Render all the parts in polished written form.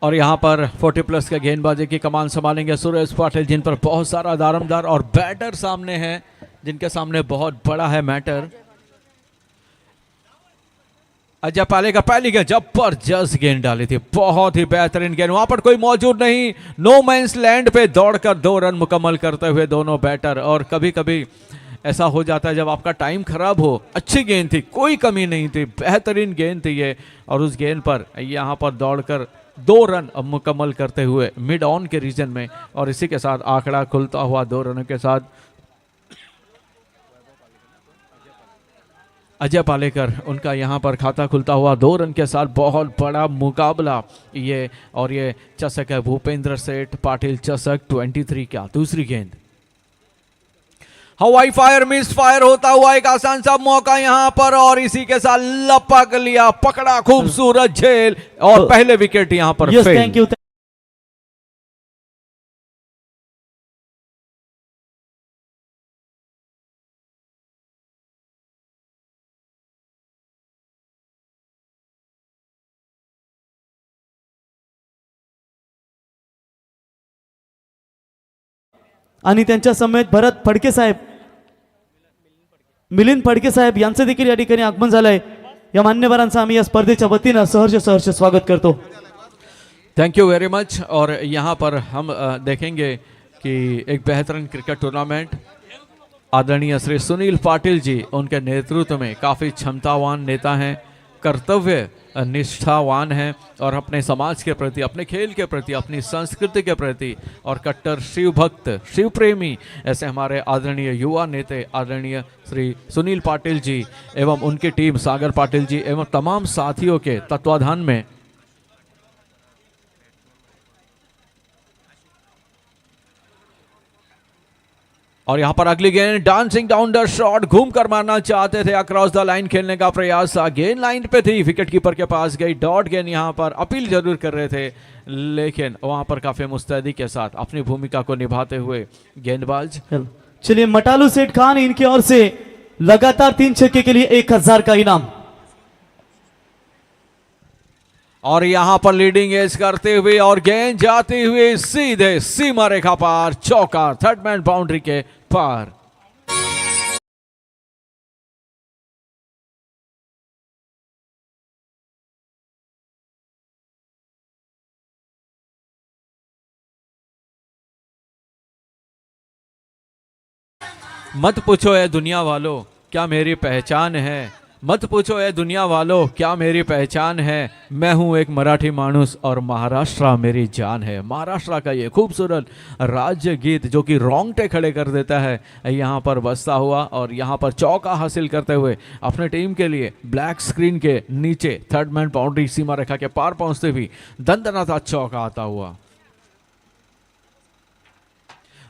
और यहाँ पर 40 प्लस के गेंदबाजी की कमान संभालेंगे सुरेश पाटिल, जिन पर बहुत सारा दारोमदार और बैटर सामने है, जिनके सामने बहुत बड़ा है मैटर। अजय पाले का पहली गेंद जबरदस्त गेंद डाली थी, बहुत ही बेहतरीन गेंद, वहां पर कोई मौजूद नहीं, नो मैंस लैंड पे दौड़कर 2 रन मुकम्मल करते हुए दोनों बैटर। और कभी कभी ऐसा हो जाता है जब आपका टाइम खराब हो, अच्छी गेंद थी, कोई कमी नहीं थी, बेहतरीन गेंद थी ये, और उस गेंद पर यहाँ पर दौड़कर 2 रन मुकम्मल करते हुए मिड ऑन के रीजन में, और इसी के साथ आंकड़ा खुलता हुआ 2 रनों के साथ अजय पालेकर, उनका यहाँ पर खाता खुलता हुआ 2 रन के साथ। बहुत बड़ा मुकाबला ये, और ये चषक है भूपेंद्र सेठ पाटिल चषक 23 का। दूसरी गेंद हवाई फायर, मिस फायर होता हुआ एक आसान सा मौका यहाँ पर, और इसी के साथ लपक लिया, पकड़ा खूबसूरत झेल, और पहले विकेट यहाँ पर फेल। आणि त्यांच्या समेत भरत फडके साहेब, मिलिंद फडके साहेब यांचं देखील या ठिकाणी आगमन झालंय। या मान्यवरांचं आम्ही या स्पर्धेच्या वतीनं सहर्ष स्वागत करतो। Thank you very much. और यहाँ पर हम देखेंगे कि एक बेहतरीन क्रिकेट टूर्नामेंट आदरणीय श्री सुनील पाटिल जी, उनके नेतृत्व में काफ़ी क्षमतावान नेता हैं, कर्तव्य निष्ठावान हैं, और अपने समाज के प्रति, अपने खेल के प्रति, अपनी संस्कृति के प्रति, और कट्टर शिव भक्त, शिव प्रेमी, ऐसे हमारे आदरणीय युवा नेता आदरणीय श्री सुनील पाटिल जी एवं उनकी टीम सागर पाटिल जी एवं तमाम साथियों के तत्वाधान में और यहाँ पर अगली गेंद डांसिंग डाउन द शॉट, घूम कर मारना चाहते थे, अक्रॉस द लाइन खेलने का प्रयास था, गेंद लाइन पे थी, विकेट कीपर के पास गई, डॉट गेंद, यहाँ पर अपील जरूर कर रहे थे, लेकिन वहां पर काफी मुस्तैदी के साथ अपनी भूमिका को निभाते हुए गेंदबाज। चलिए मटालू सेठ खान, इनकी ओर से लगातार 3 छक्के के लिए 1000 का इनाम। और यहां पर लीडिंग एज करते हुए और गेंद जाती हुई सीधे सीमा रेखा पार, चौका, थर्ड मैन बाउंड्री के पार। मत पूछो ए दुनिया वालों क्या मेरी पहचान है, मत पूछो ए दुनिया वालों क्या मेरी पहचान है, मैं हूं एक मराठी मानुस और महाराष्ट्र मेरी जान है। महाराष्ट्र का ये खूबसूरत राज्य गीत जो कि रोंगटे खड़े कर देता है, यहाँ पर बजता हुआ और यहाँ पर चौका हासिल करते हुए अपने टीम के लिए ब्लैक स्क्रीन के नीचे थर्ड मैन बाउंड्री सीमा रेखा के पार पहुंचते हुए दंदनाता चौका आता हुआ।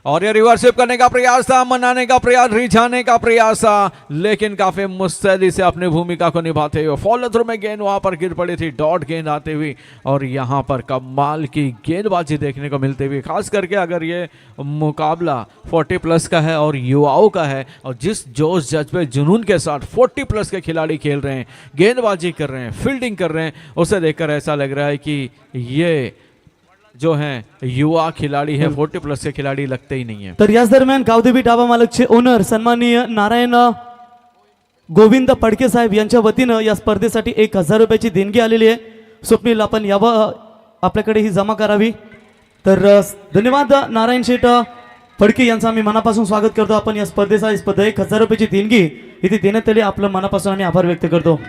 और ये रिवर्सिप करने का प्रयास था, मनाने का प्रयास, रिझाने का प्रयास था, लेकिन काफी मुस्तैदी से अपनी भूमिका को निभाते हुए फॉलो थ्रू में गेंद वहां पर गिर पड़ी थी, डॉट गेंद आते हुए, और यहां पर कमाल की गेंदबाजी देखने को मिलती हुई, खास करके अगर ये मुकाबला 40 प्लस का है और युवाओं का है, और जिस जोश जज्बे जुनून के साथ 40 प्लस के खिलाड़ी खेल रहे हैं, गेंदबाजी कर रहे हैं, फील्डिंग कर रहे हैं, उसे देखकर ऐसा लग रहा है कि ये जो हैं युवा खिलाड़ी है, 40 प्लस के खिलाड़ी लगते ही नहीं है। तर याच दरम्यान गावदेवी डाबा मालकचे ओनर सन्माननीय नारायण गोविंद फडके साहेब यांच्या वतीनं या स्पर्धेसाठी 1000 रुपयाची देणगी आलेली आहे। स्वप्नील आपण यावं, आपल्याकडे ही जमा करावी। तर धन्यवाद नारायण शेठ फडके यांचं आम्ही मनापासून स्वागत करतो। आपण या स्पर्धेचा 1000 रुपयाची देणगी इथे देण्यात आली, आपलं मनापासून आम्ही आभार व्यक्त करतो।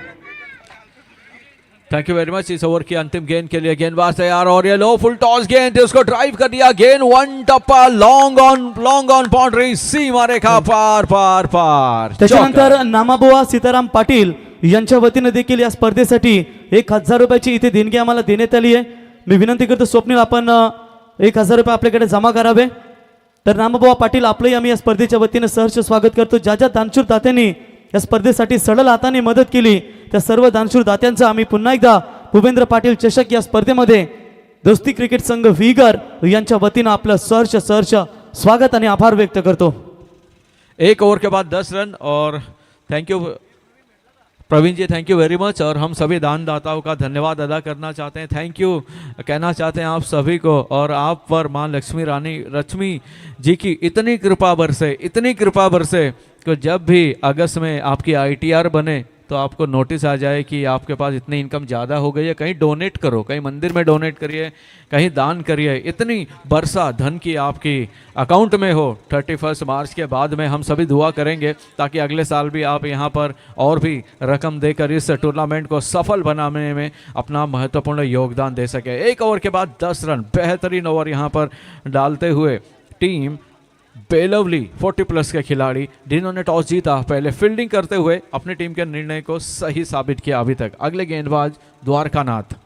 Thank you very much. Is over की अंतिम गेंद के लिए गेंदबाज तैयार, और ये लो फुल टॉस गेंद, उसको ड्राइव कर दिया, गेंद वन टप्पा लॉन्ग ऑन बाउंड्री, सीमा रेखा पार पार पार। त्याच्यानंतर नामाबुवा सीताराम पाटील यांच्या वतीने देखील या स्पर्धेसाठी 1000 रुपयाची इथे देणगी आम्हाला देण्यात आली आहे। मी विनंती करतो स्वप्नील आपण 1000 रुपये आपल्याकडे जमा करावे। तर नामाबुवा पाटील आपलंही आम्ही या स्पर्धेच्या वतीने सहर्ष स्वागत करतो। ज्या ज्या दानशूर दात्यांनी या स्पर्धेसाठी सडल हाताने मदत केली त्या सर्व दानशूर दात्यांचं आम्ही पुन्हा एकदा भूपेंद्र पाटील चषक या स्पर्धेमध्ये दोस्ती क्रिकेट संघ विगर यांच्या वतीने आपलं सहर्ष स्वागत आणि आभार व्यक्त करतो। 1 ओवर के बाद 10 रन, और thank you Praveen ji thank you very much. और हम सभी दानदाताओं का धन्यवाद अदा करना चाहते हैं, थैंक यू कहना चाहते हैं आप सभी को। और आप पर माँ लक्ष्मी जी की इतनी कृपा बरसे, इतनी कृपा बरसे कि जब भी अगस्त में आपकी ITR बने तो आपको नोटिस आ जाए कि आपके पास इतनी इनकम ज़्यादा हो गई है, कहीं डोनेट करो, कहीं मंदिर में डोनेट करिए, कहीं दान करिए। इतनी वर्षा धन की आपकी अकाउंट में हो 31 मार्च के बाद में हम सभी दुआ करेंगे ताकि अगले साल भी आप यहाँ पर और भी रकम देकर इस टूर्नामेंट को सफल बनाने में अपना महत्वपूर्ण योगदान दे सके। एक ओवर के बाद 10 रन, बेहतरीन ओवर यहाँ पर डालते हुए टीम बेलवली 40+ के खिलाड़ी जिन्होंने टॉस जीता, पहले फील्डिंग करते हुए अपनी टीम के निर्णय को सही साबित किया अभी तक। अगले गेंदबाज द्वारकानाथ।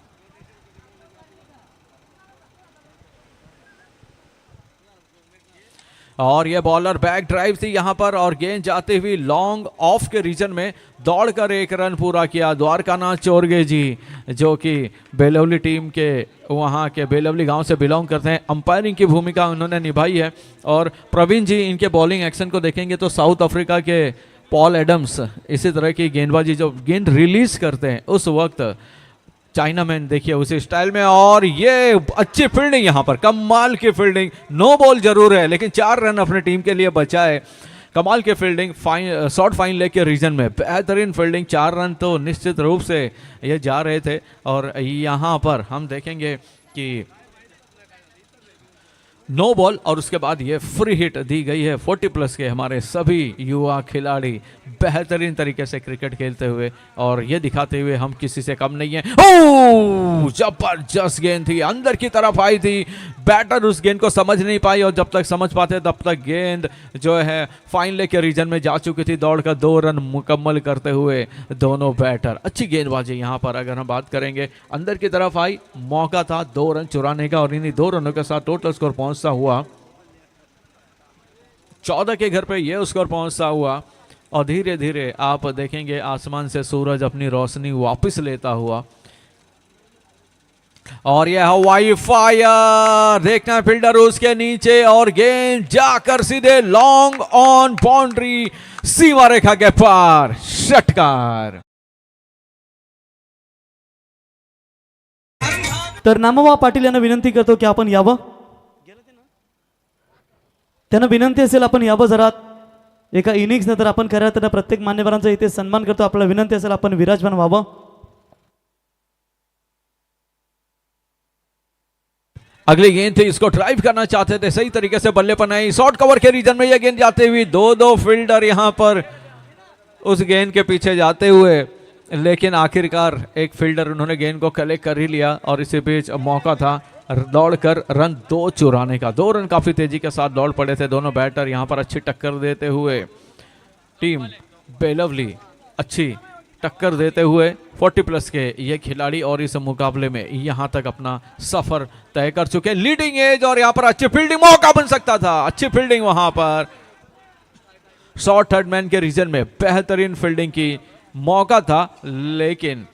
और ये बॉलर बैक ड्राइव थी यहां पर और गेंद जाते हुए लॉन्ग ऑफ के रीजन में दौड़कर 1 रन पूरा किया द्वारकानाथ चोरगे जी, जो कि बेलवली टीम के वहां के बेलवली गांव से बिलोंग करते हैं। अंपायरिंग की भूमिका उन्होंने निभाई है। और प्रवीण जी इनके बॉलिंग एक्शन को देखेंगे तो साउथ अफ्रीका के पॉल एडम्स इसी तरह की गेंदबाजी, जो गेंद रिलीज करते हैं उस वक्त चाइना मैन देखिए उसी स्टाइल में। और ये अच्छी फील्डिंग यहाँ पर, कमाल की फील्डिंग, नो बॉल जरूर है लेकिन 4 रन अपने टीम के लिए बचा है। कमाल की fielding, fine short fine leg के रीजन में बेहतरीन फील्डिंग, 4 रन तो निश्चित रूप से ये जा रहे थे। और यहाँ पर हम देखेंगे कि नो बॉल और उसके बाद ये फ्री हिट दी गई है 40+ के हमारे सभी युवा खिलाड़ी बेहतरीन तरीके से क्रिकेट खेलते हुए और ये दिखाते हुए हम किसी से कम नहीं है। ओह जबरदस्त गेंद थी, अंदर की तरफ आई थी, बैटर उस गेंद को समझ नहीं पाई और जब तक समझ पाते तब तक गेंद जो है फाइन लेग के रीजन में जा चुकी थी। दौड़कर 2 रन मुकम्मल करते हुए दोनों बैटर, अच्छी गेंदबाजी यहाँ पर अगर हम बात करेंगे। अंदर की तरफ आई, मौका था 2 रन चुराने का और इन्हीं 2 रनों के साथ टोटल स्कोर पहुंचता हुआ 14 के घर पे ये स्कोर पहुंचता हुआ। और धीरे धीरे आप देखेंगे आसमान से सूरज अपनी रोशनी वापस लेता हुआ। और यह हवाई फायर, देखना फील्डर उसके नीचे और गेंद जाकर सीधे लॉन्ग ऑन बाउंड्री, सीमा रेखा के पार, षटकार। तर नामवा पाटील यांना विनंती करतो की आपण यावं, त्यांना विनंती असेल आपण यावं जरा एका इनिंग्स नंतर आपण खऱ्या अर्थानं प्रत्येक मान्यवरांचा इथे सन्मान करतो, आपल्याला विनंती असेल आपण विराजमान व्हावं। अगली गेंद थी, इसको ड्राइव करना चाहते थे, सही तरीके से बल्ले पर नहीं, शॉर्ट कवर के रीजन में यह गेंद जाते हुए 2 फील्डर यहां पर उस गेंद के पीछे जाते हुए, लेकिन आखिरकार एक फील्डर उन्होंने गेंद को कलेक्ट कर ही लिया और इसी बीच मौका था दौड़कर रन 2 चुराने का। 2 रन काफी तेजी के साथ दौड़ पड़े थे दोनों बैटर, यहां पर अच्छी टक्कर देते हुए टीम बेलवली अच्छी टक्कर देते हुए 40+ के ये खिलाड़ी और इस मुकाबले में यहां तक अपना सफर तय कर चुके हैं। लीडिंग एज और यहां पर अच्छी फील्डिंग, मौका बन सकता था, अच्छी फील्डिंग वहां पर शॉर्ट थर्ड मैन के रीजन में बेहतरीन फील्डिंग की, मौका था लेकिन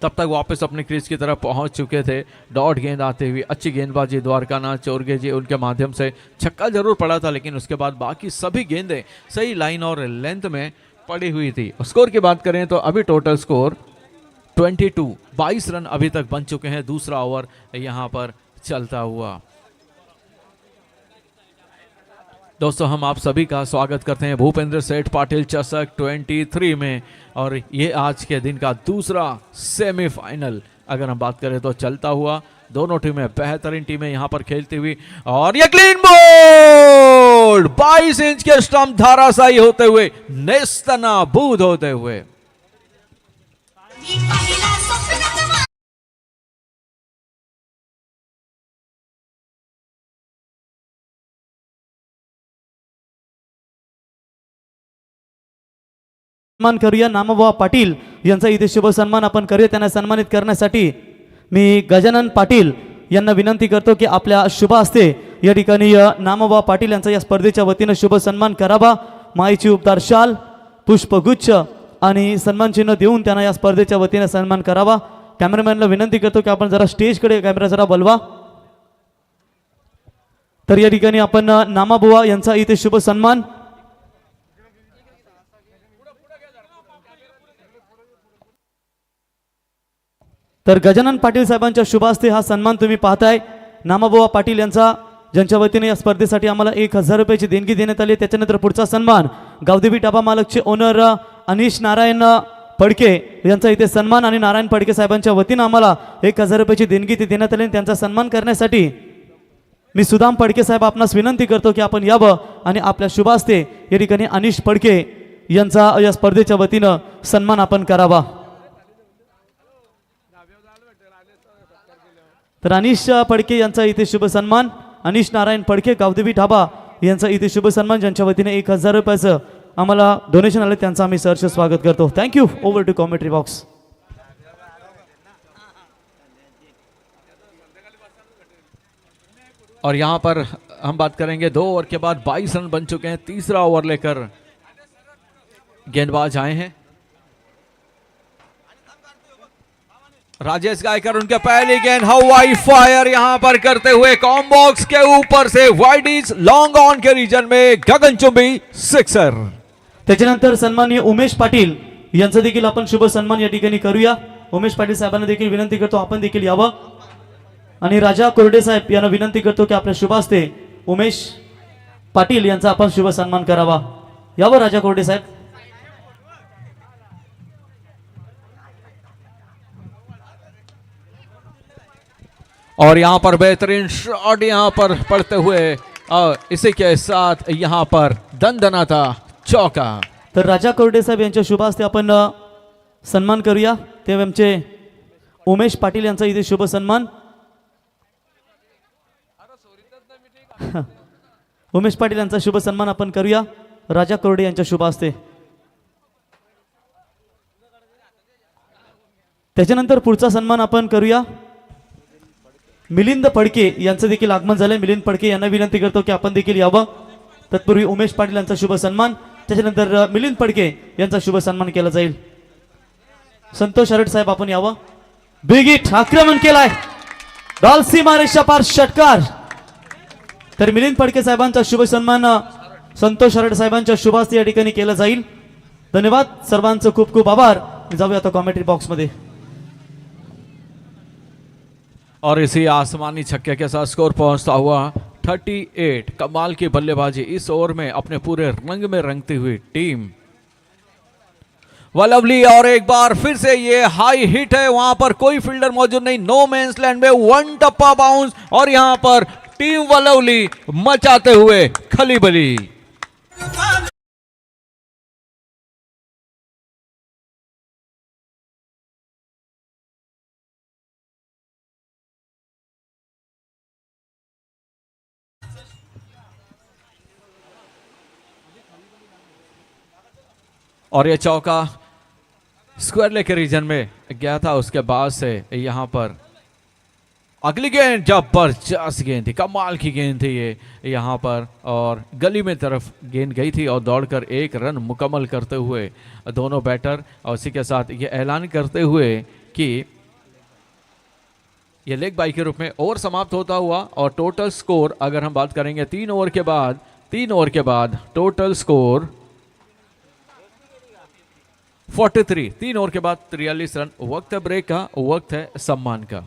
तब तक वापस अपने क्रीज की तरफ पहुंच चुके थे। डॉट गेंद आते हुए अच्छी गेंदबाजी द्वारकानाथ चोरगे जी, उनके माध्यम से छक्का जरूर पड़ा था लेकिन उसके बाद बाकी सभी गेंदें सही लाइन और लेंथ में पड़ी हुई थी। स्कोर की बात करें तो अभी टोटल स्कोर 22 रन अभी तक बन चुके हैं, दूसरा ओवर यहां पर चलता हुआ। दोस्तों हम आप सभी का स्वागत करते हैं भूपेंद्र सेठ पाटिल चषक 23 में और ये आज के दिन का दूसरा सेमीफाइनल अगर हम बात करें तो चलता हुआ। दोनों टीमें बेहतरीन टीमें यहां पर खेलती हुई और ये क्लीन बोल्ड 22 इंच के स्टंप धाराशायी होते हुए, नेस्तनाबूद होते हुए। सन्मान करूया नामबुवा पाटील यांचा इथे शुभ सन्मान आपण करूया। त्यांना सन्मानित करण्यासाठी मी गजानन पाटील यांना विनंती करतो की आपल्या शुभ हस्ते या ठिकाणी नामबुवा पाटील यांचा या स्पर्धेच्या वतीने शुभ सन्मान करावा। माईची उपदार शाल, पुष्पगुच्छ आणि सन्मान चिन्ह देऊन त्यांना या स्पर्धेच्या वतीने सन्मान करावा। कॅमेरामॅनला विनंती करतो की आपण जरा स्टेजकडे कॅमेरा जरा बोलवा। तर या ठिकाणी आपण नामबुवा यांचा इथे शुभ सन्मान तर गजानन पाटील साहेबांच्या शुभ हस्ते हा सन्मान तुम्ही पाहताय. नामाबुवा पाटील यांचा ज्यांच्या वतीने या स्पर्धेसाठी आम्हाला 1,000 रुपयाची देणगी देण्यात आली. त्याच्यानंतर पुढचा सन्मान गावदेवी ढाबा मालकचे ओनर अनिश नारायण फडके यांचा इथे सन्मान आणि नारायण फडके साहेबांच्या वतीनं आम्हाला 1,000 रुपयाची देणगी ती देण्यात आली. त्यांचा सन्मान करण्यासाठी मी सुदाम फडके साहेब आपणास विनंती करतो की आपण यावं आणि आपल्या शुभ हस्ते या ठिकाणी अनिश फडके यांचा या स्पर्धेच्या वतीनं सन्मान आपण करावा. तर अनिश फडके यांचा इथे शुभ सन्मान, अनिश नारायण फडके गावदेवी ढाबा यांचा इथे शुभ सन्मान, ज्यांच्या वतीने 1,000 रुपयाचं आम्हाला डोनेशन आले त्यांचं आम्ही सहर्ष स्वागत करतो. Thank you. Over to commentary box. और यहाँ पर हम बात करेंगे 2 ओवर के बाद 22 रन बन चुके हैं. तीसरा ओवर लेकर गेंदबाज आए हैं राजेश गायकर. उनके पहली गेंद हवाई फायर यहां पर करते हुए कॉम्बॉक्स के ऊपर से वाइडीज लॉन्ग ऑन के रीजन में गगनचुंबी सिक्सर. त्याच्यानंतर सन्माननीय उमेश पाटील यांचा देखील आपण शुभ सन्मान या ठिकाणी करूया. उमेश पाटील साहेबांना देखील विनंती करतो आपण देखील यावं आणि राजा कोरडे साहेब यांना विनंती करतो की आपल्या शुभ हस्ते उमेश पाटील यांचा आपण शुभ सन्मान करावा. यावं राजा कोरडे साहेब. और यहां पर बेहतरीन शॉट यहां पर पड़ते हुए और इसी के साथ यहां पर दणदणाता चौका. तर राजा कोरडे साहेब यांच्या शुभ हस्ते आपण सन्मान करूया. ते आमचे उमेश पाटील यांचा इथे शुभ सन्मान. उमेश पाटील यांचा शुभ सन्मान आपण करूया राजा कोरडे यांच्या शुभ हस्ते. त्याच्यानंतर पुढचा सन्मान आपण करूया मिलिंद फडके यांचं देखील आगमन झालंय. मिलिंद फडके यांना विनंती करतो की आपण देखील यावं. तत्पूर्वी उमेश पाटील यांचा शुभ सन्मान, त्याच्यानंतर मिलिंद फडके यांचा शुभ सन्मान केला जाईल. संतोष हरट साहेब आपण यावं. बिग हिट आक्रमण केलाय डॉल्सी मारेच्या पार षटकार. तर मिलिंद फडके साहेबांचा शुभ सन्मान संतोष हरट साहेबांच्या शुभ हस्ते या ठिकाणी केला जाईल. धन्यवाद सर्वांचं खूप खूप आभार. जाऊया आता कॉमेंट्री बॉक्स मध्ये. और इसी आसमानी छक्के के साथ स्कोर पहुंचता हुआ 38. कमाल की बल्लेबाजी इस ओवर में अपने पूरे रंग में रंगती हुई टीम वलवली. और एक बार फिर से ये हाई हिट है, वहां पर कोई फील्डर मौजूद नहीं, नो मेंस लैंड में 1 टप्पा बाउंस और यहां पर टीम वलवली मचाते हुए खलीबली. और ये चौका स्क्वायर लेग के रीजन में गया था. उसके बाद से यहां पर अगली गेंद जबरदस्त गेंद थी, कमाल की गेंद थी ये यहाँ पर, और गली में तरफ गेंद गई थी और दौड़कर 1 रन मुकम्मल करते हुए दोनों बैटर, और इसी के साथ ये ऐलान करते हुए कि ये लेग बाई के रूप में ओवर समाप्त होता हुआ. और टोटल स्कोर अगर हम बात करेंगे 3 ओवर के बाद टोटल स्कोर 43. 3 ओवर के बाद 43 रन. वक्त है ब्रेक का, वक्त है सम्मान का.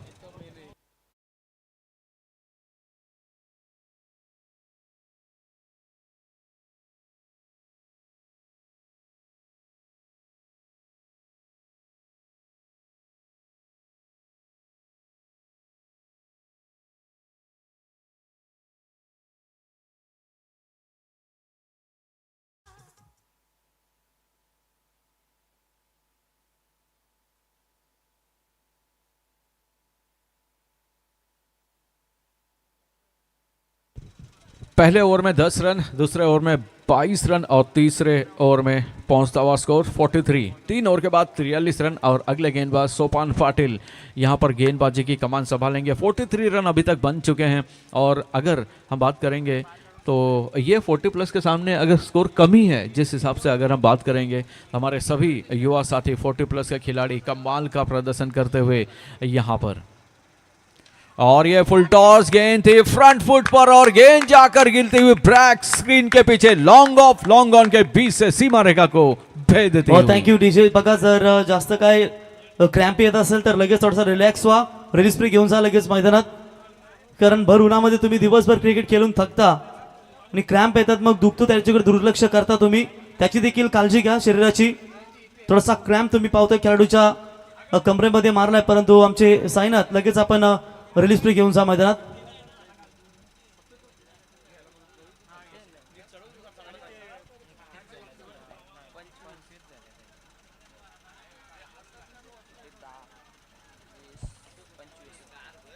पहले ओवर में 10 रन, दूसरे ओवर में 22 रन और तीसरे ओवर में पहुंचता हुआ स्कोर 43. 3 ओवर के बाद 43 रन और अगले गेंदबाज सोपान पाटिल यहां पर गेंदबाजी की कमान संभालेंगे. 43 रन अभी तक बन चुके हैं और अगर हम बात करेंगे तो ये 40 प्लस के सामने अगर स्कोर कमी है, जिस हिसाब से अगर हम बात करेंगे हमारे सभी युवा साथी 40 प्लस के खिलाड़ी कमाल का प्रदर्शन करते हुए यहाँ पर. और ये फुल टॉस गेंद थी फ्रंट फुट पर और गेंद जाकर गिरती हुई ब्रैक स्क्रीन के पीछे लॉन्ग ऑन के बीच से सीमा रेखा को भेद देती हो. Thank you DJ. बघा जर जास्त काय क्रॅम्प येत असेल तर लगेच थोडासा रिलॅक्स व्हा, रिलीज फ्री घेऊन जा लगेच मैदानात, कारण भर उन्हामध्ये तुम्ही दिवसभर क्रिकेट खेळून थकता आणि क्रॅम्प येतात, मग दुखतो त्याच्याकडे दुर्लक्ष करता तुम्ही, त्याची देखील काळजी घ्या शरीराची. थोडासा क्रॅम्प तुम्ही पावतोय खेळाडूच्या कमरेमध्ये मारलाय, परंतु आमचे साईनाथ लगेच आपण रिलीज फ्री घेऊन जा मैदानात.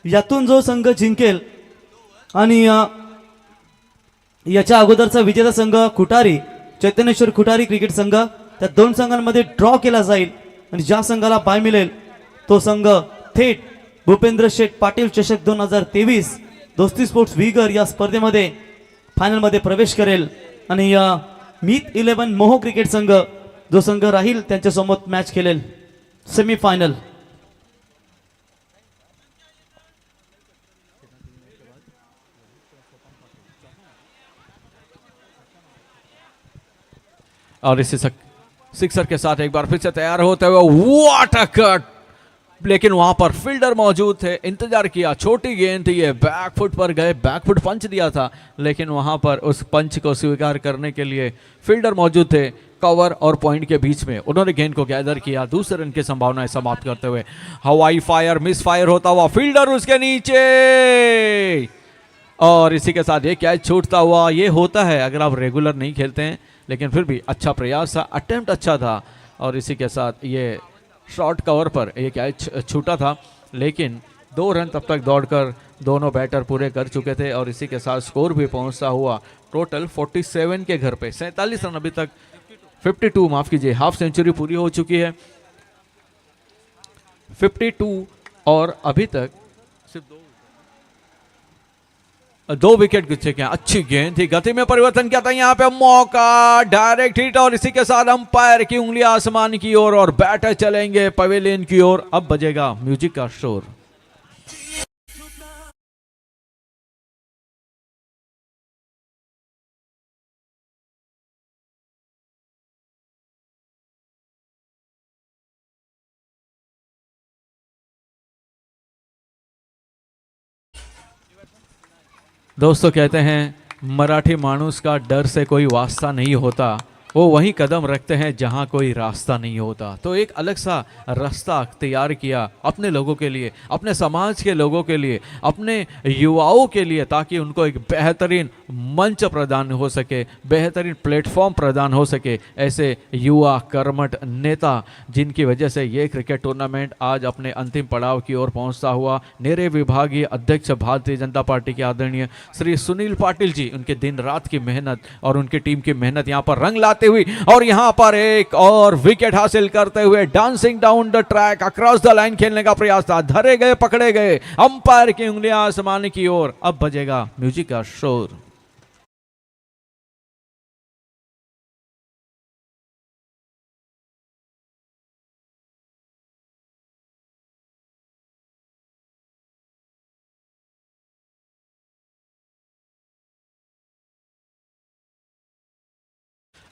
यातून जो संघ जिंकेल आणि याच्या अगोदरचा विजेता संघ खुटारी चैतन्येश्वर खुटारी क्रिकेट संघ, त्या दोन संघांमध्ये ड्रॉ केला जाईल आणि ज्या संघाला बाय मिळेल तो संघ थेट भूपेंद्र शेठ पाटील चषक 2023 दोस्ती स्पोर्ट्स विगर या स्पर्धेमध्ये फायनलमध्ये प्रवेश करेल. आणि मीत 11 मोहो क्रिकेट संघ जो संघ राहील त्यांच्यासोबत मॅच खेळेल सेमीफायनल. और इसी सिक्सर के साथ एक बार फिर से तैयार होते हुए व्हाट अ कट, लेकिन वहां पर फील्डर मौजूद थे, इंतजार किया, छोटी गेंद थी, ये बैकफुट पर गए, बैकफुट पंच दिया था, लेकिन वहां पर उस पंच को स्वीकार करने के लिए फील्डर मौजूद थे कवर और पॉइंट के बीच में. उन्होंने गेंद को गैदर किया, दूसरे रन की संभावनाएं समाप्त करते हुए हवाई फायर मिस फायर होता हुआ फील्डर उसके नीचे, और इसी के साथ ये कैच छूटता हुआ. ये होता है अगर आप रेगुलर नहीं खेलते हैं, लेकिन फिर भी अच्छा प्रयास था, अटेम्प्ट अच्छा था, और इसी के साथ ये शॉर्ट कवर पर ये कैच छूटा था, लेकिन 2 रन तब तक दौड़कर दोनों बैटर पूरे कर चुके थे, और इसी के साथ स्कोर भी पहुंचता हुआ टोटल 47 के घर पे 47 रन, अभी तक 52 माफ कीजिए, हाफ सेंचुरी पूरी हो चुकी है 52, और अभी तक सिर्फ 2 विकेट गिर क्या. अच्छी गेंद थी, गति में परिवर्तन किया था, यहाँ पे मौका, डायरेक्ट हिट, और इसी के साथ अंपायर की उंगली आसमान की ओर और बैटर चलेंगे पवेलियन की ओर. अब बजेगा म्यूजिक का शोर. दोस्तों कहते हैं मराठी मानुस का डर से कोई वास्ता नहीं होता, वो वहीं कदम रखते हैं जहां कोई रास्ता नहीं होता. तो एक अलग सा रास्ता तैयार किया अपने लोगों के लिए, अपने समाज के लोगों के लिए, अपने युवाओं के लिए, ताकि उनको एक बेहतरीन मंच प्रदान हो सके, बेहतरीन प्लेटफॉर्म प्रदान हो सके. ऐसे युवा कर्मठ नेता जिनकी वजह से ये क्रिकेट टूर्नामेंट आज अपने अंतिम पड़ाव की ओर पहुंचता हुआ. मेरे विभागीय अध्यक्ष भारतीय जनता पार्टी के आदरणीय श्री सुनील पाटिल जी, उनके दिन रात की मेहनत और उनकी टीम की मेहनत यहाँ पर रंग लाते हुई, और यहां पर एक और विकेट हासिल करते हुए dancing down the track across the line खेलने का प्रयास था. धरे गए, पकड़े गए, अंपायर की उंगलियां आसमान की ओर. अब बजेगा म्यूजिक का शोर.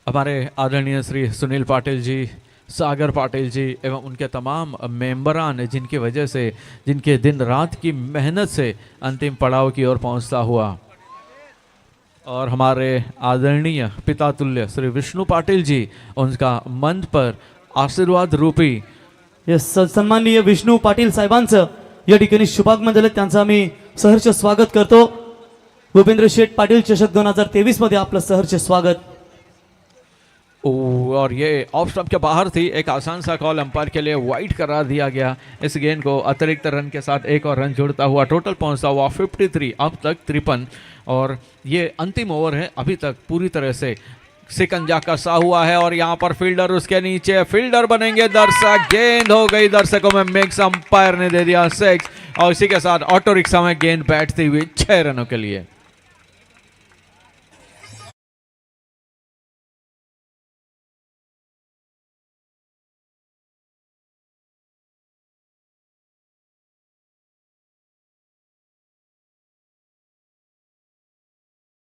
हमारे आदरणीय श्री सुनील पाटिल जी, सागर पाटिल जी एवं उनके तमाम मेंबरान, जिनकी वजह से, जिनके दिन रात की मेहनत से अंतिम पड़ाव की ओर पहुंचता हुआ. और हमारे आदरणीय पिता तुल्य श्री विष्णु पाटिल जी, उनका मंच पर आशीर्वाद रूपी सन्माननीय विष्णू पाटील साहेबांचं या ठिकाणी शुभागमन झालं, त्यांचं आम्ही सहर्ष स्वागत करतो. भूपेंद्र शेठ पाटील चषक 2023 मध्ये आपलं सहर्ष स्वागत. और ये ऑफ स्टंप के बाहर थी, एक आसान सा कॉल अंपायर के लिए वाइड करार दिया गया. इस गेंद को अतिरिक्त रन के साथ एक और रन जोड़ता हुआ टोटल पहुंचता हुआ 53, अब तक 53, और ये अंतिम ओवर है. अभी तक पूरी तरह से सिकंजा कसा हुआ है, और यहाँ पर फील्डर उसके नीचे, फील्डर बनेंगे दर्शक. गेंद हो गई दर्शकों में मिक्स, अंपायर ने दे दिया 6, और इसी के साथ ऑटो रिक्शा में गेंद बैठती हुई 6 रनों के लिए.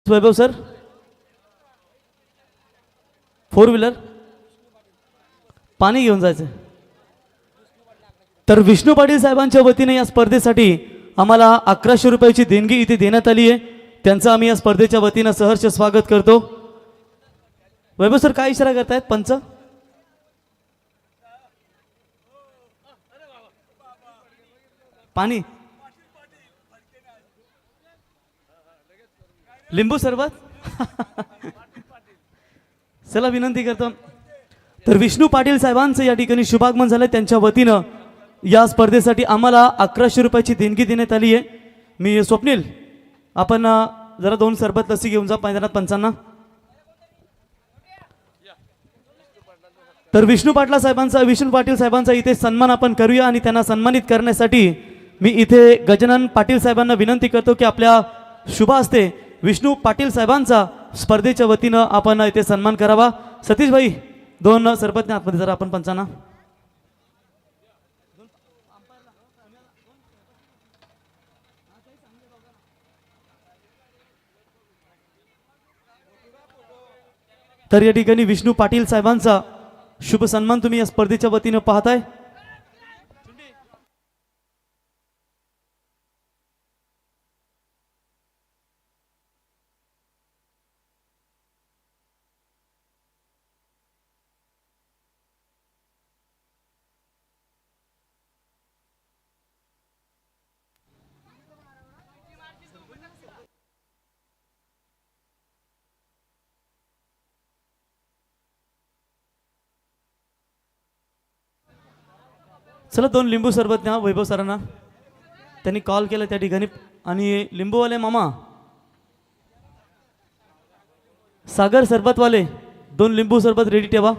वैभव सर, 4 व्हीलर पाणी घेऊन जायचं. तर विष्णू पाटील साहेबांच्या वतीने या स्पर्धेसाठी आम्हाला 1100 रुपयाची देणगी इथे देण्यात आली आहे. त्यांचं आम्ही या स्पर्धेच्या वतीनं सहर्ष स्वागत करतो. वैभव सर काय इशारा करतायत पंच? पाणी, लिंबू सरबत. चला विनंती करतो. तर विष्णू पाटील साहेबांचं या ठिकाणी शुभागमन झालं. त्यांच्या वतीनं या स्पर्धेसाठी आम्हाला 1100 रुपयाची देणगी देण्यात आली आहे. मी स्वप्नील, आपण जरा 2 सरबत लसी घेऊन जा मैदानात पंचांना. तर विष्णू पाटील साहेबांचा इथे सन्मान आपण करूया आणि त्यांना सन्मानित करण्यासाठी मी इथे गजानन पाटील साहेबांना विनंती करतो की आपल्या शुभ हस्ते विष्णू पाटील साहेबांचा स्पर्धेच्या वतीनं आपण इथे सन्मान करावा. सतीश भाई 2 सरबत आतमध्ये जरा आपण पंचांना. तर या ठिकाणी विष्णू पाटील साहेबांचा शुभ सन्मान तुम्ही या स्पर्धेच्या वतीनं पाहताय. चला 2 लिंबू सरबत द्या वैभव सरांना. त्यांनी कॉल केला त्या ठिकाणी. आणि लिंबूवाले मामा, सागर सरबतवाले 2 लिंबू सरबत रेडी ठेवा.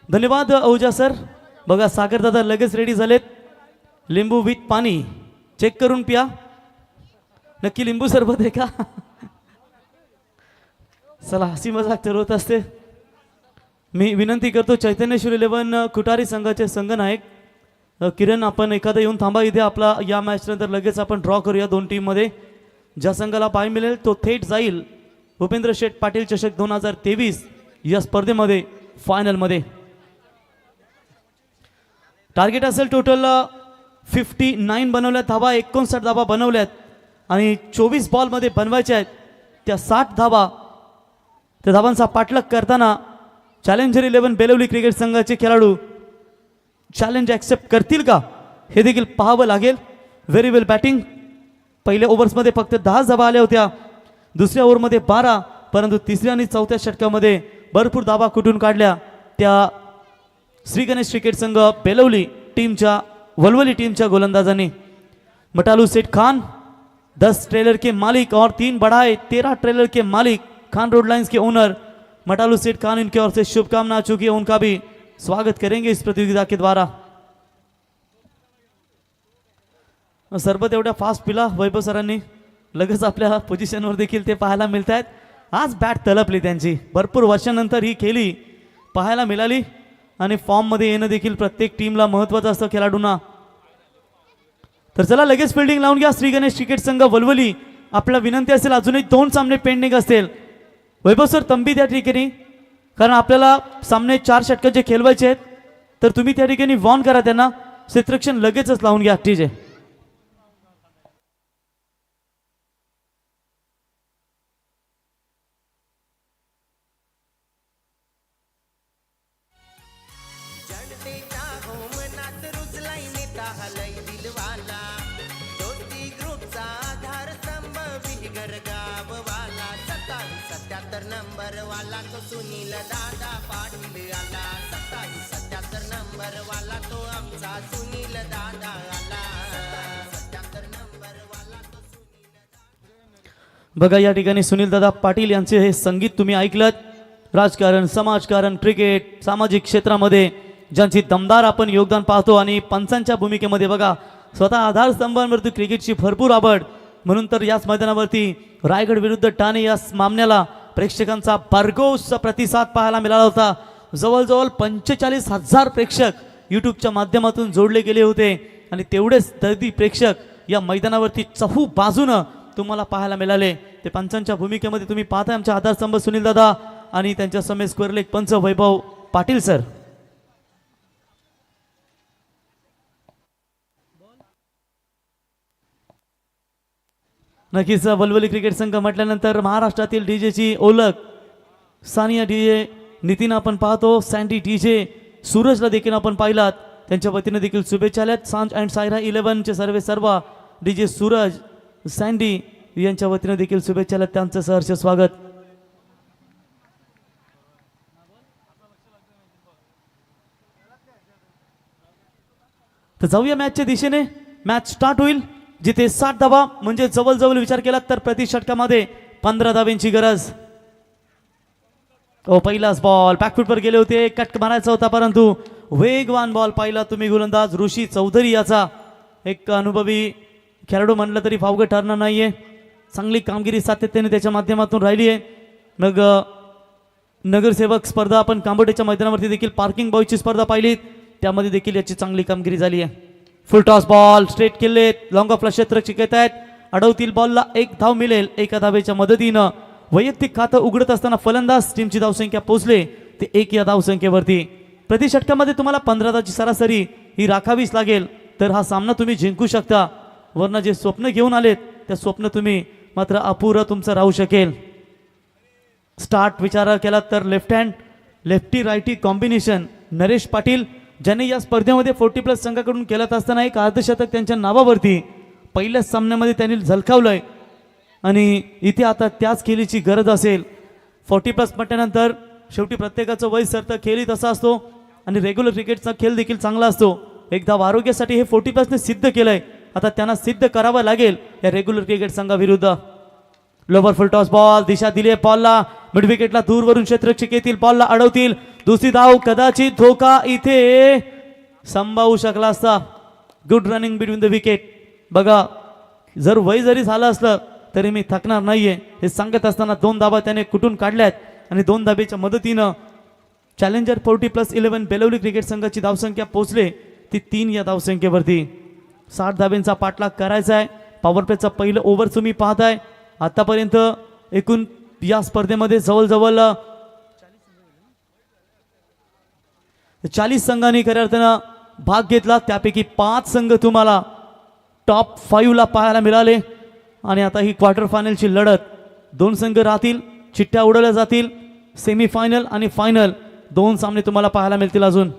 धन्यवाद औजा सर. बघा सागर दादा लगेच रेडी झालेत. लिंबू विथ पाणी चेक करून प्या. नक्की लिंबू सरबत आहे का? चला हसी मजाक तर होत असते. मी विनंती करतो चैतन्यश्वर 11 कुटारी संघाचे संघनायक किरण, आपण एखादा येऊन थांबा इथे. आपला या मॅच नंतर लगेच आपण ड्रॉ करूया 2 टीममध्ये. ज्या संघाला पाय मिळेल तो थेट जाईल भूपेंद्र शेठ पाटील चषक 2023 या स्पर्धेमध्ये फायनलमध्ये. टार्गेट असेल टोटल 59 बनवल्यात धाबा, 59 धाबा बनवल्यात आणि 24 बॉलमध्ये बनवायच्या आहेत त्या 60 धाबा. त्या धाबांचा पाठलाग करताना चॅलेंजर 11 बेलवली क्रिकेट संघाचे खेळाडू चॅलेंज ॲक्सेप्ट करतील का हे देखील पाहावं लागेल. व्हेरी वेल बॅटिंग. पहिल्या ओव्हर्समध्ये फक्त 10 धाबा आल्या होत्या, दुसऱ्या ओव्हरमध्ये 12, परंतु तिसऱ्या आणि चौथ्या षटकामध्ये भरपूर धाबा कुठून काढल्या त्या श्री गणेश क्रिकेट संघ बेलवली टीमच्या वलवली टीमच्या गोलंदाजांनी. मटालू सेठ खान 10 ट्रेलर के मालिक और 3 बढ़ाए 13 ट्रेलर के मालिक खान रोड लाइन्स के ओनर मटालू सेठ खान, इनकी ओर से शुभकामना आ चुकी है. उनका भी स्वागत करेंगे इस प्रतियोगिता के द्वारा. सरबत एवढ्या फास्ट पिला वैभव सरांनी, लगेच आपल्या पोझिशनवर देखील ते पाहायला मिळत आहेत. आज बॅट तलपली त्यांची, भरपूर वर्षानंतर ही खेळी पाहायला मिळाली आणि फॉर्ममध्ये येणं देखील प्रत्येक टीमला महत्त्वाचं असतं खेळाडूंना. तर चला लगेच फिल्डिंग लावून घ्या श्री गणेश क्रिकेट संघ वलवली. आपला विनंती असेल अजूनही 2 सामने पेंडिंग असतील. वैभव सर तंबी त्या ठिकाणी, कारण आपल्याला सामने 4 षटकाचे खेळवायचे आहेत. तर तुम्ही त्या ठिकाणी वॉर्न करा त्यांना, क्षेत्ररक्षण लगेचच लावून घ्या. ठीक आहे. नंबर वाला तो सुनील दादा पाटील आला. 77 नंबर वाला तो आमचा सुनील दादा आला. 77 नंबर वाला तो सुनील दादा. बघा या ठिकाणी सुनील दादा पाटील यांचे हे संगीत तुम्ही ऐकलत. राजकारण, समाजकारण, क्रिकेट, सामाजिक क्षेत्रामध्ये ज्यांची दमदार आपण योगदान पाहतो आणि पंचांच्या भूमिकेमध्ये बघा स्वतः आधारस्तंभांवरती क्रिकेटची भरपूर आवड. म्हणून तर याच मैदानावरती रायगड विरुद्ध ठाणे या सामन्याला प्रेक्षकांचा भरघोस प्रतिसाद पाहायला मिळाला होता. जवळजवळ 45,000 प्रेक्षक यूट्यूबच्या माध्यमातून जोडले गेले होते आणि तेवढेच दर्दी प्रेक्षक या मैदानावरती चहू बाजूनं तुम्हाला पाहायला मिळाले. ते पंचांच्या भूमिकेमध्ये तुम्ही पाहताय आमचे आधारस्तंभ सुनील दादा आणि त्यांच्या समेत स्क्वेअर लेग पंच वैभव पाटील सर. नक्कीच वलवली क्रिकेट संघ म्हटल्यानंतर महाराष्ट्रातील डीजेची ओळख सानिया डीजे, नितीन आपण पाहतो, सँडी डीजे, सूरजला देखील आपण पाहिलात, त्यांच्या वतीने देखील शुभेच्छा आल्यात. सांज अँड सायरा 11चे सर्व डीजे सूरज, सँडी यांच्या वतीने देखील शुभेच्छा आल्यात, त्यांचं सहर्ष स्वागत. तर जाऊया मॅचच्या दिशेने. मॅच स्टार्ट होईल जिथे 60 धावा म्हणजे जवळजवळ विचार केला तर प्रति षटकामध्ये 15 धाव्यांची गरज. पहिलाच बॉल बॅकफुटवर गेले होते, कट मारायचा होता परंतु वेगवान बॉल पाहिला तुम्ही गोलंदाज ऋषी चौधरी याचा. एक अनुभवी खेळाडू म्हणलं तरी फावगं ठरणार नाहीये. चांगली कामगिरी सातत्याने त्याच्या माध्यमातून राहिली आहे. मग नगरसेवक स्पर्धा आपण कांबोडेच्या मैदानावरती देखील पार्किंग बॉयची स्पर्धा पाहिली, त्यामध्ये देखील याची चांगली कामगिरी झाली आहे. फुल टॉस बॉल स्ट्रेट केले, लॉंग ऑफला क्षेत्ररक्षक येत आहेत, अडवतील बॉलला 1 धाव मिळेल. एका धावेच्या मदतीनं वैयक्तिक खातं उघडत असताना फलंदाज टीमची धावसंख्या पोहोचले ते 1 या धावसंख्येवरती. प्रति षटकामध्ये तुम्हाला 15 धावची सरासरी ही राखावीच लागेल तर हा सामना तुम्ही जिंकू शकता. वरनं जे स्वप्न घेऊन आलेत त्या स्वप्न तुम्ही मात्र अपुरं तुमचं राहू शकेल. स्टार्ट विचार केला तर left hand lefty righty combination Naresh Patil ज्यांनी या स्पर्धेमध्ये 40+ संघाकडून केलं असताना एक अर्धशतक त्यांच्या नावावरती पहिल्याच सामन्यामध्ये त्यांनी झलकावलंय आणि इथे आता त्याच खेळीची गरज असेल. 40+ म्हटल्यानंतर शेवटी प्रत्येकाचं वय सरतं, खेळी तसा असतो आणि रेग्युलर क्रिकेटचा खेळ देखील चांगला असतो. एकदा आरोग्यासाठी हे 40+ ने सिद्ध केलंय, आता त्यांना सिद्ध करावं लागेल या रेग्युलर क्रिकेट संघाविरुद्ध. लोवर फुल टॉस बॉल दिशा दिली बॉलला मिड विकेटला दूरवरून क्षेत्ररक्षक येतील, बॉलला अडवतील, दुसरी धाव कदाचित धोका इथे संभावू शकला असता. Good running between the wicket. बघा जर वय जरी झालं असलं तरी मी थकणार नाहीये हे सांगत असताना 2 धाबा त्याने कुठून काढल्यात आणि 2 धाबेच्या मदतीनं चॅलेंजर 40+11 बेलवली क्रिकेट संघाची धावसंख्या पोहोचले ती 3 या धावसंख्येवरती. 60 धाब्यांचा पाठलाग करायचा आहे. पॉवर प्लेचा पहिलं ओव्हर तुम्ही पाहताय. आतापर्यंत एकूण या स्पर्धेमध्ये जवळजवळ 40 संघांनी खऱ्या अर्थानं भाग घेतला, त्यापैकी 5 संघ तुम्हाला टॉप 5 ला पाहायला मिळाले. आणि आता ही क्वार्टर फायनलची लढत 2 संघ राहतील, चिठ्ठ्या उडवल्या जातील. सेमीफायनल आणि फायनल 2 सामने तुम्हाला पाहायला मिळतील अजून.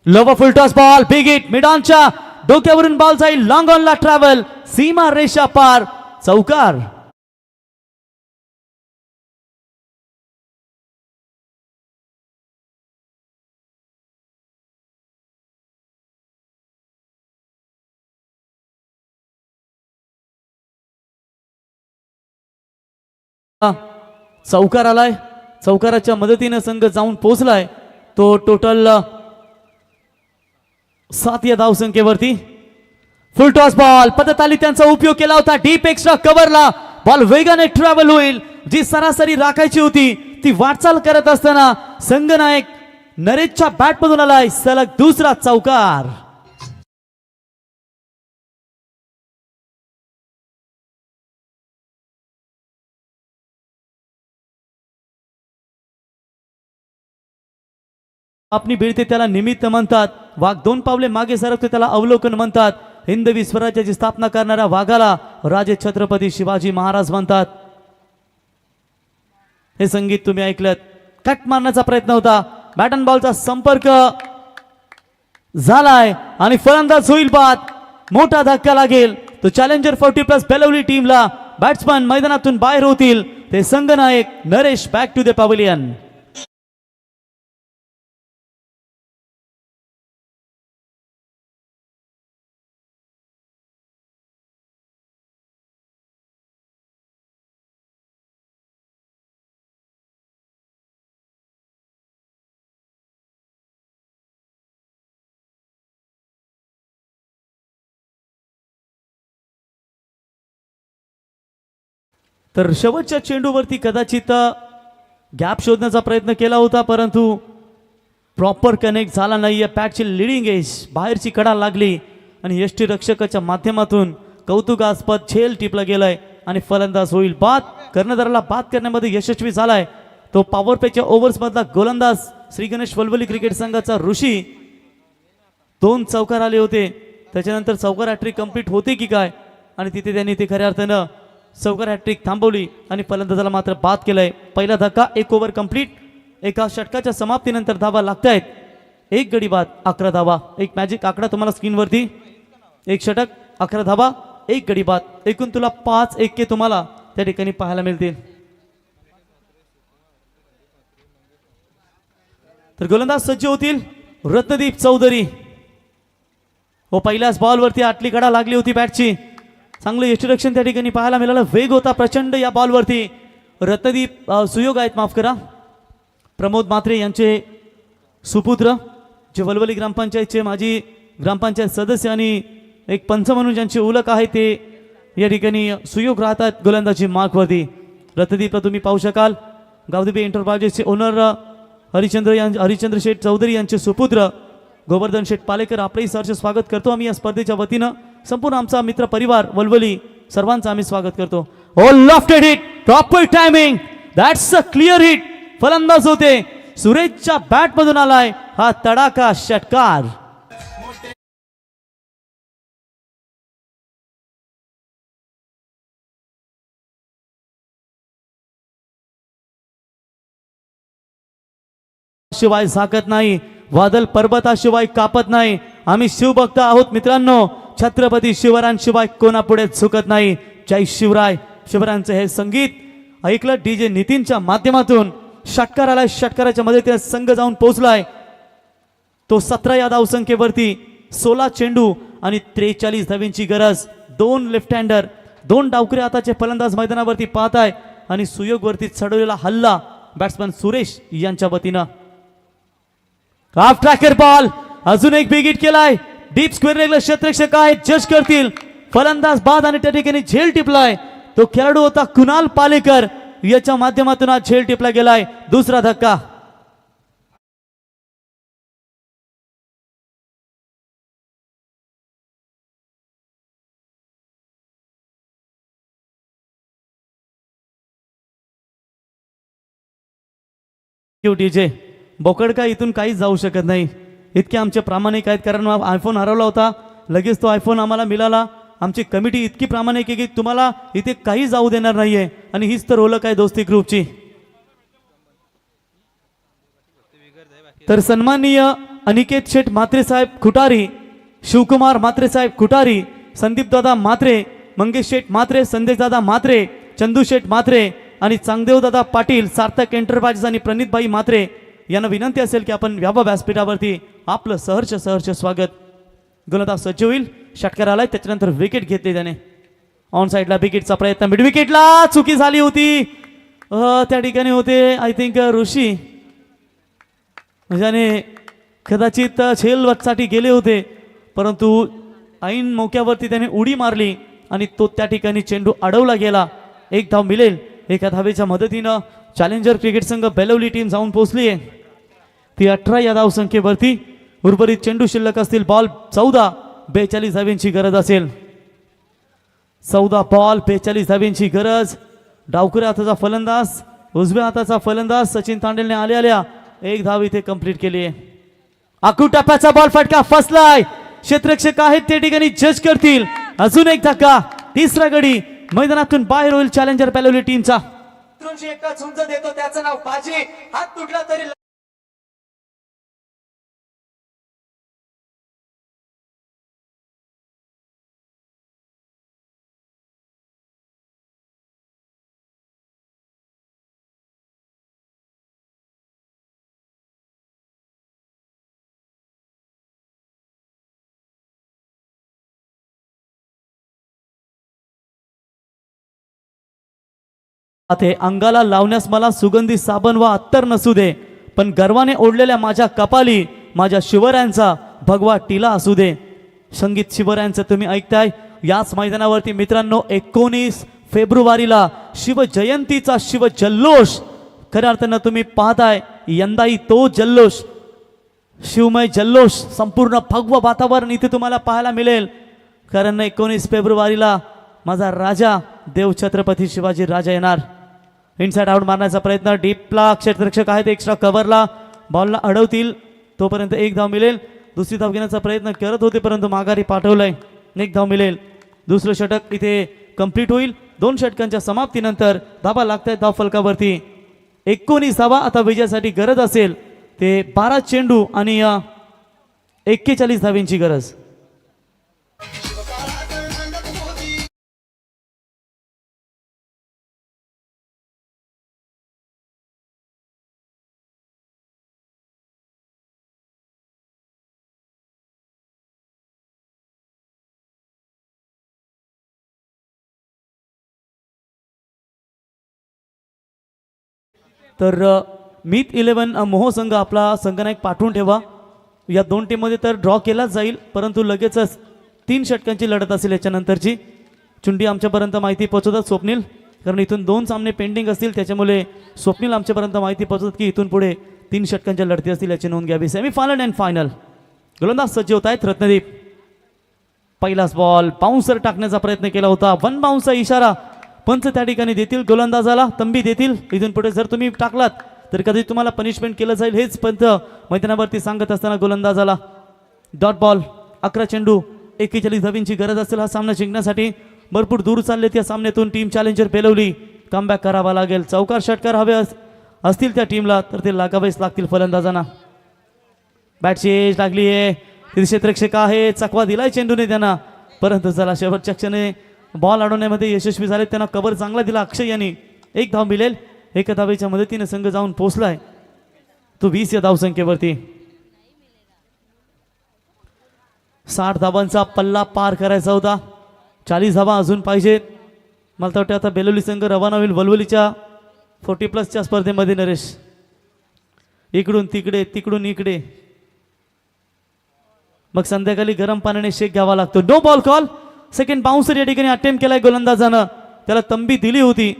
Lower full toss ball big hit mid ऑनच्या डोक्यावरून बॉल जाईल, लॉंग ऑनला ट्रॅव्हल, सीमा रेषा पार, चौकार. चौकार आलाय. चौकाराच्या मदतीने संघ जाऊन पोहोचलाय तो टोटल 7 या धावसंख्येवरती. फुल टॉस बॉल पद्धताली त्यांचा उपयोग केला होता, डीप एक्स्ट्रा कव्हरला बॉल वेगाने ट्रॅव्हल होईल. जी सरासरी राखायची होती ती वाटचाल करत असताना संघनायक नरेशच्या बॅट मधून आलाय सलग दुसरा चौकार. आपली भिडते त्याला निमित्त म्हणतात, वाघ 2 पावले मागे सरकते त्याला अवलोकन म्हणतात. हिंदवी स्वराज्याची स्थापना करणाऱ्या वाघाला राजे छत्रपती शिवाजी महाराज म्हणतात. हे संगीत तुम्ही ऐकलं. कट मारण्याचा प्रयत्न होता, बॅट अँड बॉलचा संपर्क झालाय आणि फलंदाज होईल बाद. मोठा धक्का लागेल तो चॅलेंजर 40+ बेलवली टीमला. बॅट्समन मैदानातून बाहेर होतील, ते संघनायक Naresh back to the pavilion. तर शेवटच्या चेंडूवरती कदाचित गॅप शोधण्याचा प्रयत्न केला होता परंतु प्रॉपर कनेक्ट झाला नाही. पॅटची लिडिंग एज बाहेरची कडा लागली आणि यष्टी रक्षकाच्या माध्यमातून कौतुकास्पद झेल टिपला गेलाय आणि फलंदाज होईल बाद. कर्णधाराला बाद करण्यामध्ये यशस्वी झालाय तो पॉवर प्लेच्या ओव्हर्समधला गोलंदाज श्री गणेश वलवली क्रिकेट संघाचा ऋषी 2 चौकार आले होते. त्याच्यानंतर चौकार हॅट्रिक कंप्लीट होते की काय आणि तिथे त्यांनी ते खऱ्या अर्थानं चौकार हॅट्रिक थांबवली आणि फलंदाजाला मात्र बाद केलंय. पहिला धक्का, 1 ओव्हर कंप्लीट. एका षटकाच्या समाप्तीनंतर धावा लागतायत. 1 गडी बाद 11 धावा. एक मॅजिक आकडा तुम्हाला स्क्रीनवरती, 1 षटक 11 धावा 1 गडी बाद. एकूण तुला 5 1 तुम्हाला त्या ठिकाणी पाहायला मिळतील. तर गोलंदाज सज्ज होतील रत्नदीप चौधरी. व पहिल्याच बॉलवरती आटली कडा लागली होती बॅटची. चांगलं यष्टिरक्षण त्या ठिकाणी पाहायला मिळालं. वेग होता प्रचंड या बॉलवरती. रत्नदीप सुयोग आहेत, माफ करा, प्रमोद म्हात्रे यांचे सुपुत्र, जे वलवली ग्रामपंचायतचे माजी ग्रामपंचायत सदस्य आणि एक पंच म्हणून ज्यांची ओळख आहे ते या ठिकाणी सुयोग राहतात गोलंदाजी मार्कवरती. रत्नदीपला तुम्ही पाहू शकाल. गावदेवी एंटरप्राइजेसचे ओनर हरिचंद्र शेठ चौधरी यांचे सुपुत्र गोवर्धन शेठ पालेकर, आपलंही सहर्ष स्वागत करतो आम्ही या स्पर्धेच्या वतीनं. संपूर्ण आमचा मित्र परिवार वलवली सर्वांचं आम्ही स्वागत करतो. Oh lofted hit, proper timing, that's a clear hit. फलंदाज होते सुरेशच्या बॅट मधून आलाय हा तडाखा षटकार. शिवाय झाकत नाही, वादळ पर्वताशिवाय कापत नाही. आम्ही शिवभक्त आहोत मित्रांनो. छत्रपती शिवरायांशिवाय कोणापुढे झुकत नाही. जय शिवराय. शिवरायांचं हे संगीत ऐकलं डीजे नितीनच्या माध्यमातून. षटकार आलाय, षटकाराच्या मदतीने संघ जाऊन पोहोचलाय. तो 17 या धावसंख्येवरती, 16 चेंडू आणि 43 धावींची गरज. 2 लेफ्ट हँडर, 2 डावकरी हाताचे फलंदाज मैदानावरती पाहत आहे आणि सुयोगवरती चढवलेला हल्ला बॅट्समन सुरेश यांच्या वतीनं. हाफ ट्रॅकर बॉल, अजून एक बिग हिट केलाय. डीप स्क्वेअर लेगला क्षेत्ररक्षक आहेत, जज करतील. फलंदाज बाद आणि त्या ठिकाणी झेल टिपलाय. तो खेळाडू होता कुणाल पालेकर, याच्या माध्यमातून आज झेल टिपला गेलाय. दुसरा धक्का. डीजे बोकड काय इथून काहीच जाऊ शकत नाही, इतके आमचे प्रामाणिक आहेत. कारण आयफोन हरवला होता, लगेच तो आयफोन आम्हाला मिळाला. आमची कमिटी इतकी प्रामाणिक आहे की तुम्हाला इथे काही जाऊ देणार नाहीये आणि हीच तर ओळख आहे दोस्ती ग्रुपची. तर सन्माननीय अनिकेत शेठ म्हात्रे साहेब खुटारी, शिवकुमार म्हात्रे साहेब खुटारी, संदीप दादा म्हात्रे, मंगेश शेठ म्हात्रे, संदेश दादा म्हात्रे, चंदू शेठ म्हात्रे आणि चांगदेव दादा पाटील, सार्थक एंटरप्राइजेस आणि प्रणितभाई म्हात्रे यांना विनंती असेल की आपण व्यापा व्यासपीठावरती आपलं सहर्ष स्वागत. गोलंदाज सज्ज होईल. षटकार आलाय, त्याच्यानंतर विकेट घेतली त्याने. ऑन साईडला विकेटचा प्रयत्न, मिड विकेटला चुकी झाली होती. त्या ठिकाणी होते आय थिंक ऋषी, ज्याने कदाचित झेलसाठी गेले होते, परंतु ऐन मोक्यावरती त्याने उडी मारली आणि तो त्या ठिकाणी चेंडू अडवला गेला. 1 धाव मिळेल. एका धावेच्या मदतीनं चॅलेंजर क्रिकेट संघ बेलवली टीम जाऊन पोहोचली आहे. ती 18 या धावसंख्येवरती. उर्वरित चेंडू शिल्लक असतील. बॉल 14, 42 धावींची गरज असेल. 14 बॉल 42 धावींची गरज. डावकऱ्या हाताचा फलंदाज, उजव्या हाताचा फलंदाज सचिन तांडेलने आल्या 1 धाव इथे कंप्लीट केली आहे. आखू टप्प्याचा बॉल फटका फसलाय. क्षेत्ररक्षक आहेत ते ठिकाणी जज करतील. अजून एक धक्का. तिसरा गडी मैदानातून बाहेर होईल चॅलेंजर बेलवली टीमचा. एका झुंज देतो, त्याचं नाव बाजी. हात तुटला तरी ते अंगाला लावण्यास मला सुगंधी साबण व अत्तर नसू दे, पण गर्वाने ओढलेल्या माझ्या कपाली माझ्या शिवरायांचा भगवा टिला असू दे. संगीत शिवरायांचं तुम्ही ऐकताय. याच मैदानावरती मित्रांनो 19 फेब्रुवारीला शिवजयंतीचा शिव जल्लोष खऱ्या अर्थानं तुम्ही पाहताय. यंदाही तो जल्लोष, शिवमय जल्लोष, संपूर्ण भगवा वातावरण इथे तुम्हाला पाहायला मिळेल. कारण 19 फेब्रुवारीला माझा राजा देव छत्रपती शिवाजी राजा येणार. इनसाइड आउट मारण्याचा प्रयत्न, डीपला क्षेत्ररक्षक आहेत एक्स्ट्रा कव्हरला, बॉलला अडवतील तोपर्यंत एक धाव मिळेल. दुसरी धाव घेण्याचा प्रयत्न करत होते परंतु माघारी पाठवलंय, एक धाव मिळेल. दुसरं षटक इथे कंप्लीट होईल. 2 षटकांच्या समाप्तीनंतर धाबा लागतायत धाव फलकावरती. 19 धावा आता विजयासाठी गरज असेल ते 12 चेंडू आणि 41 धाव्यांची गरज. तर मीत 11 मोह संघ आपला संघनायक पाठवून ठेवा. या 2 टीममध्ये तर ड्रॉ केलाच जाईल परंतु लगेचच 3 षटकांची लढत असेल याच्यानंतरची. चुंडी आमच्यापर्यंत माहिती पोहोचवतात स्वप्नील, कारण इथून 2 सामने पेंडिंग असतील त्याच्यामुळे स्वप्नील आमच्यापर्यंत माहिती पोहोचवतात की इथून पुढे 3 षटकांच्या लढती असतील याची नोंद घ्यावी. सेमीफायनल अँड फायनल गोलंदाज सज्ज होत आहेत रत्नदीप. पहिलाच बॉल बाउन्सर टाकण्याचा प्रयत्न केला होता, 1 बाउन्सचा इशारा पंच त्या ठिकाणी देतील गोलंदाजाला, तंबी देतील. इथून पुढे जर तुम्ही टाकलात तर कधी तुम्हाला पनिशमेंट केलं जाईल हेच पंच मैदानावरती सांगत असताना गोलंदाजाला. डॉट बॉल, 11 चेंडू, 41 धावींची गरज असेल हा सामना जिंकण्यासाठी. भरपूर दूर चालले त्या सामन्यातून टीम चॅलेंजर बेलवली, कमबॅक करावा लागेल. चौकार षटकार हवे असतील त्या टीमला तर ते लागावेच लागतील फलंदाजांना. बॅटची एज लागली आहे, क्षेत्ररक्षक आहे, चकवा दिलाय चेंडूने त्यांना परंतु चला शेवटच्या क्षणी बॉल अडवण्यामध्ये यशस्वी झाले. त्यांना कव्हर चांगला दिला अक्षय यांनी, 1 धाव मिळेल. 1 धावेच्या मदतीने संघ जाऊन पोहोचलाय तो 20 या धावसंख्येवरती. 60 धावांचा पल्ला पार करायचा होता, 40 धावा अजून पाहिजेत. मला तर वाटतं आता बेलोली संघ रवाना होईल वलवलीच्या 40+ स्पर्धेमध्ये. नरेश इकडून तिकडे तिकडून इकडे, मग संध्याकाळी गरम पाण्याने शेक घ्यावा लागतो. No ball call. Second bouncer या ठिकाणी अटेम्प्ट केलाय गोलंदाजानं, त्याला तंबी दिली होती.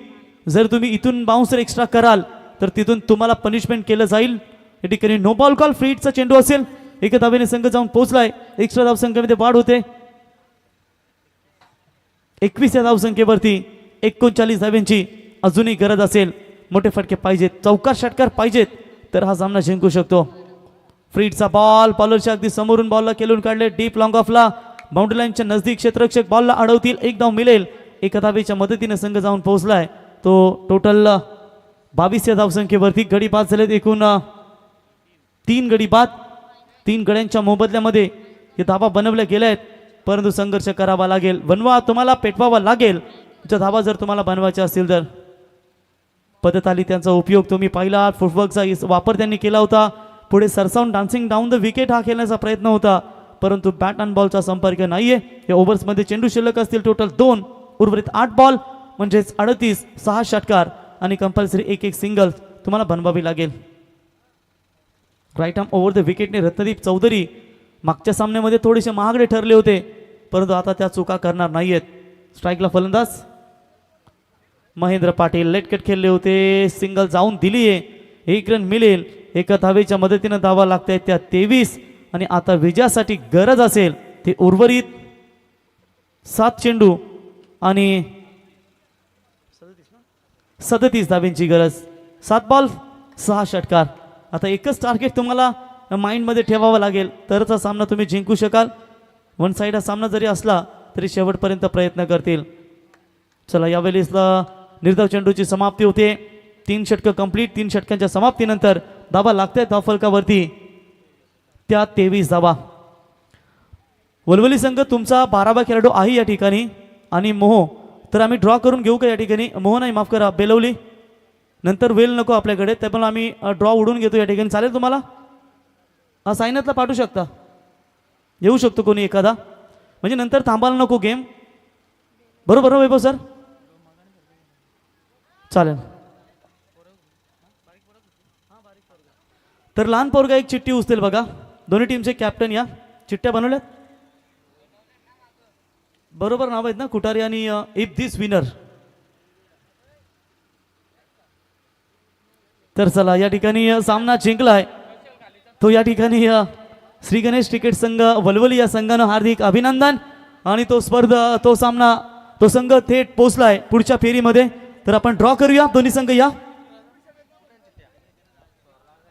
जर तुम्ही इथून बाउन्सर एक्स्ट्रा कराल तर तिथून तुम्हाला पनिशमेंट केलं जाईल. या ठिकाणी नो बॉल कॉल. फ्रीटचा चेंडू असेल. 1 धावेने संघ जाऊन पोहोचलाय. एक्स्ट्रा धावसंख्येमध्ये वाढ होते 21 या धावसंख्येवरती. 39 धाव्यांची अजूनही गरज असेल. मोठे फटके पाहिजेत, चौकार षटकार पाहिजेत तर हा सामना जिंकू शकतो. फ्रीटचा बॉल बॉलरच्या अगदी समोरून बॉलला केलून काढले, डीप लॉंग ऑफला, बाउंड्री लाईनच्या नजदीक क्षेत्ररक्षक बॉलला अडवतील. 1 धाव मिळेल. 1 धावेच्या मदतीने संघ जाऊन पोहोचलाय तो टोटल 22 या धावसंख्येवरती. गडी बाद झालेत एकूण 3 गडी बाद. 3 गड्यांच्या मोबदल्यामध्ये हे धावा बनवल्या गेल्या आहेत परंतु संघर्ष करावा लागेल. बनवा तुम्हाला, पेटवावा लागेल. ज्या धावा जर तुम्हाला बनवायच्या असतील तर पद्धत आली त्यांचा उपयोग तुम्ही पाहिला. फुटवर्कचा वापर त्यांनी केला होता. पुढे सरसावून डान्सिंग डाऊन द विकेट हा खेळण्याचा प्रयत्न होता परंतु बॅट अँड बॉलचा संपर्क नाहीये. या ओव्हर्समध्ये चेंडू शिल्लक असतील टोटल 2, उर्वरित 8 बॉल म्हणजेच 38, 6 षटकार आणि कंपल्सरी 1 सिंगल तुम्हाला बनवावी लागेल. राईट आर्म ओव्हर द विकेटने रत्नदीप चौधरी मागच्या सामन्यामध्ये थोडेसे महागडे ठरले होते परंतु आता त्या चुका करणार नाहीयेत. स्ट्राईकला फलंदाज महेंद्र पाटील लेटकट खेळले होते, सिंगल जाऊन दिली आहे. 1 रन मिळेल. 1 धावेच्या मदतीने धावा लागतायत त्या 23 आणि आता विजयासाठी गरज असेल ते उर्वरित 7 चेंडू आणि 37 धाव्यांची गरज. 7 बॉल 6 षटकार. आता एकच टार्गेट तुम्हाला माइंडमध्ये ठेवावं लागेल तरच हा सामना तुम्ही जिंकू शकाल. 1 साईड हा सामना जरी असला तरी शेवटपर्यंत प्रयत्न करतील. चला यावेळेस निर्धाव चेंडूची समाप्ती होते. 3 षटकं कंप्लीट. 3 षटकांच्या समाप्तीनंतर धावा लागतायत धावफलकावरती त्या 23 धावा. वलवली संघ तुमचा 12वा खेळाडू आहे या ठिकाणी आणि मोह तर आम्ही ड्रॉ करून घेऊ का या ठिकाणी? मोह नाही, माफ करा, बेलवली. नंतर वेल नको आपल्याकडे त्यामुळे आम्ही ड्रॉ उडून घेतो या ठिकाणी. चालेल तुम्हाला? सायनातला पाठवू शकता, येऊ शकतो कोणी एखादा, म्हणजे नंतर थांबायला नको गेम. बरोबर वैभव सर? चालेल. तर लहान पोरगा एक चिठ्ठी उचलेल बघा. दोन्ही टीमचे कॅप्टन या चिठ्ठ्या बनवल्यात. बरोबर नाव आहेत ना, कुटारी आणि इफ दिस विनर. तर चला या ठिकाणी सामना जिंकलाय तो या ठिकाणी श्री गणेश क्रिकेट संघ वलवली या संघानं हार्दिक अभिनंदन. आणि तो संघ थेट पोहोचलाय पुढच्या फेरीमध्ये. तर आपण ड्रॉ करूया दोन्ही संघ या